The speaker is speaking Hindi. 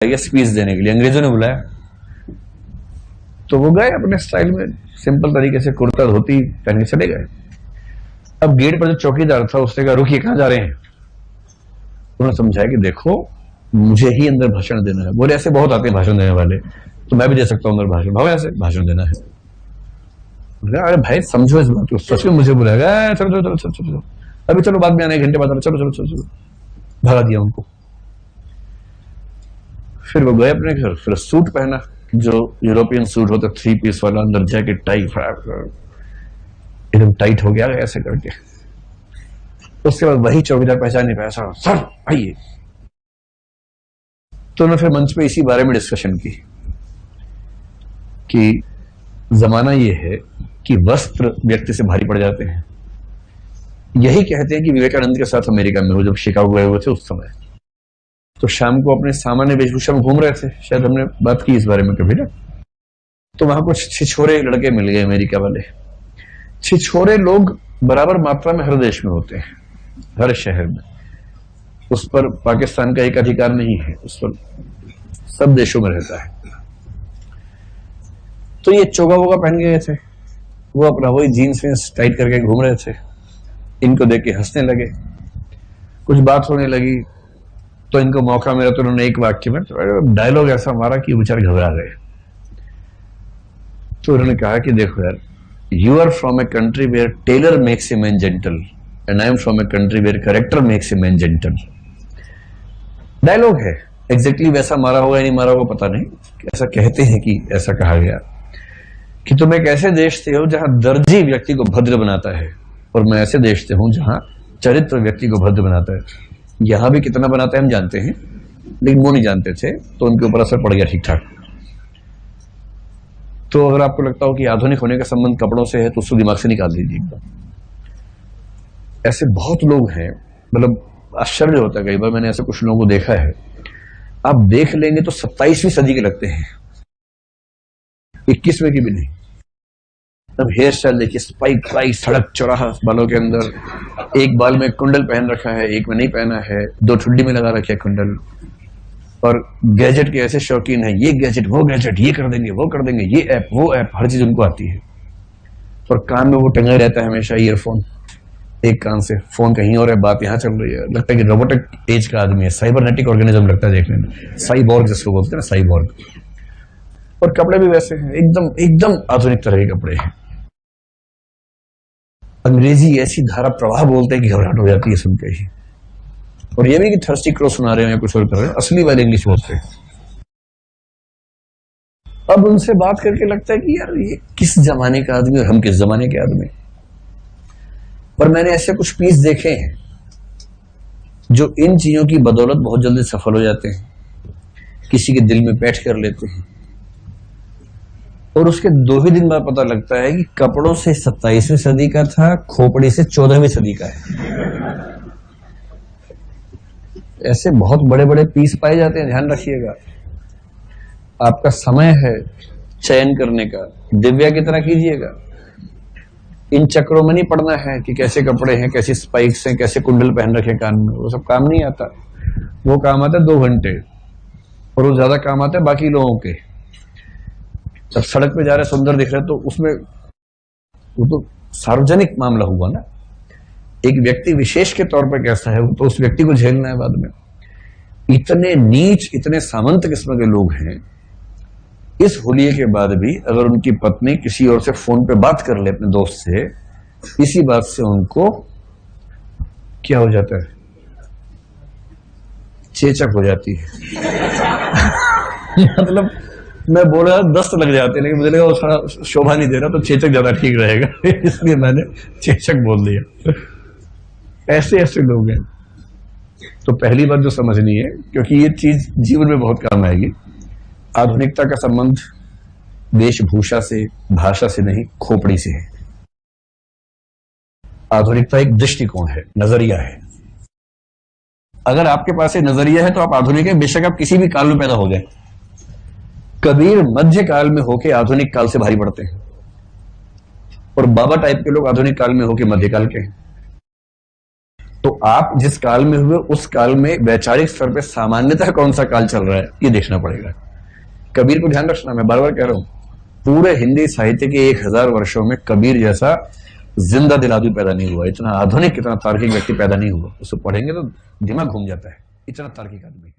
गया स्पीच देने के लिए, अंग्रेजों ने बुलाया। तो वो गए अपने स्टाइल में, सिंपल तरीके से कुर्ता धोती पहन के चले गए। अब गेट पर जो चौकीदार था उसने कहा रुकिए, कहां जा रहे हैं? उन्होंने समझाया कि देखो मुझे ही अंदर भाषण देना है। बोले ऐसे बहुत आते हैं भाषण देने वाले, तो मैं भी दे सकता हूं अंदर भाषण। भाव ऐसे भाषण देना है। अरे भाई समझो इस बात को, सच में मुझे बुलाएगा, चलो चलो चलो चलो चलो, अभी चलो बाद में आने, 1 घंटे बाद आना, चलो चलो चलो चलो। भगा दिया उनको। फिर वो गए अपने घर, फिर सूट पहना, जो यूरोपियन सूट होता 3 पीस वाला, अंदर जैकेट टाई एकदम टाइट हो गया ऐसे करके। उसके बाद वही चौकीदार पहचान नहीं पाया, सर आइए। तो उन्होंने फिर मंच पे इसी बारे में डिस्कशन की कि जमाना ये है कि वस्त्र व्यक्ति से भारी पड़ जाते हैं। यही कहते हैं कि विवेकानंद के साथ अमेरिका में हो, जब शिकागो गए हुए थे उस समय, तो शाम को अपने सामान्य वेशभूषा में घूम रहे थे, शायद हमने बात की इस बारे में कभी ना। तो वहां कुछ छिछोरे लड़के मिल गए अमेरिका वाले। छिछोरे लोग बराबर मात्रा में हर देश में होते हैं, हर शहर में। उस पर पाकिस्तान का एक अधिकार नहीं है, उस पर सब देशों में रहता है। तो ये चोगा वोगा पहन गए थे, वो अपना वही जीन्स में टाइट करके घूम रहे थे। इनको देख के हंसने लगे, कुछ बात होने लगी। तो इनको मौका मिला तो उन्होंने एक वाक्य में डायलॉग ऐसा मारा कि बेचारे घबरा गए। तो उन्होंने कहा कि देखो यार, you are from a country where tailor makes a man gentle and I am from a country where character makes a man gentle. Dialogue है, एग्जैक्टली वैसा मारा होगा या नहीं मारा होगा पता नहीं, ऐसा कहते हैं कि ऐसा कहा गया कि तुम एक ऐसे देश से हो जहां दर्जी व्यक्ति को भद्र बनाता है, और मैं ऐसे देश से हूं जहां चरित्र व्यक्ति को भद्र बनाता है। यहां भी कितना बनाते हैं हम जानते हैं, लेकिन वो नहीं जानते थे, तो उनके ऊपर असर पड़ गया ठीक ठाक। तो अगर आपको लगता हो कि आधुनिक होने का संबंध कपड़ों से है तो उसको दिमाग से निकाल दीजिए। ऐसे बहुत लोग हैं, मतलब आश्चर्य होता है कई बार, मैंने ऐसे कुछ लोगों को देखा है। आप देख लेंगे तो 27वीं सदी के लगते हैं, 21वें की भी नहीं। अब हेयर स्टाइल देखिए, स्पाइक वाइक, सड़क चौराहा बालों के अंदर, एक बाल में कुंडल पहन रखा है, एक में नहीं पहना है, 2 ठुड्डी में लगा रखे है कुंडल। और गैजेट के ऐसे शौकीन है, ये गैजेट वो गैजेट, ये कर देंगे वो कर देंगे, ये ऐप वो ऐप, हर चीज उनको आती है। और कान में वो टंगा रहता है हमेशा ईयरफोन, एक कान से फोन कहीं और है, बात यहां चल रही है। लगता है कि रोबोटिक एज का आदमी है, साइबरनेटिक ऑर्गेनिज्म लगता है देखने में, साइबॉर्ग जिसको बोलते हैं ना, साइबॉर्ग। और कपड़े भी वैसे हैं, एकदम एकदम आधुनिक तरह के कपड़े हैं। अंग्रेजी ऐसी धारा प्रवाह बोलते हैं कि घबराहट हो जाती है सुन के ही। और ये भी कि थर्स्टी क्रॉस सुना रहे हैं या कुछ और कर रहे हैं, असली वाले इंग्लिश बोलते हैं। अब उनसे बात करके लगता है कि यार ये किस जमाने का आदमी और हम किस जमाने के आदमी। पर मैंने ऐसे कुछ पीस देखे हैं जो इन चीजों की बदौलत बहुत जल्दी सफल हो जाते हैं, किसी के दिल में बैठ कर लेते हैं, और उसके 2 ही दिन बाद पता लगता है कि कपड़ों से 27वीं सदी का था, खोपड़ी से 14वीं सदी का है। ऐसे बहुत बड़े बड़े पीस पाए जाते हैं, ध्यान रखिएगा। आपका समय है चयन करने का, दिव्या की तरह कीजिएगा। इन चक्रों में नहीं पड़ना है कि कैसे कपड़े हैं, कैसी स्पाइक्स हैं, कैसे कुंडल पहन रखे कान में, वो सब काम नहीं आता। वो काम आता है 2 घंटे, और वो ज्यादा काम आता है बाकी लोगों के। जब सड़क पे जा रहे सुंदर दिख रहे तो उसमें वो तो सार्वजनिक मामला हुआ ना, एक व्यक्ति विशेष के तौर पर कैसा है तो उस व्यक्ति को झेलना है बाद में। इतने नीच, इतने सामंत किस्म के लोग हैं, इस होलिये के बाद भी अगर उनकी पत्नी किसी और से फोन पे बात कर ले अपने दोस्त से, इसी बात से उनको क्या हो जाता है, चेचक हो जाती है। मतलब मैं बोल रहा 10 लग जाते हैं, लेकिन मुझे लगा वो थोड़ा शोभा नहीं दे रहा, तो चेचक ज्यादा ठीक रहेगा, इसलिए मैंने चेचक बोल दिया। ऐसे ऐसे लोग हैं। तो पहली बात जो समझनी है, क्योंकि ये चीज जीवन में बहुत काम आएगी, आधुनिकता का संबंध वेशभूषा से, भाषा से नहीं, खोपड़ी से है। आधुनिकता एक दृष्टिकोण है, नजरिया है। अगर आपके पास ये नजरिया है तो आप आधुनिक है, बेशक आप किसी भी काल में पैदा हो जाए। कबीर मध्य काल में होके आधुनिक काल से भारी पड़ते हैं, और बाबा टाइप के लोग आधुनिक काल में होके मध्य काल के हैं। तो आप जिस काल में हुए उस काल में वैचारिक स्तर पे सामान्यतः कौन सा काल चल रहा है ये देखना पड़ेगा। कबीर को ध्यान रखना, मैं बार बार कह रहा हूं, पूरे हिंदी साहित्य के 1000 वर्षों में कबीर जैसा जिंदा दिल आदमी पैदा नहीं हुआ, इतना आधुनिक, इतना तार्किक व्यक्ति पैदा नहीं हुआ। उसको पढ़ेंगे तो दिमाग घूम जाता है, इतना तार्किक आदमी।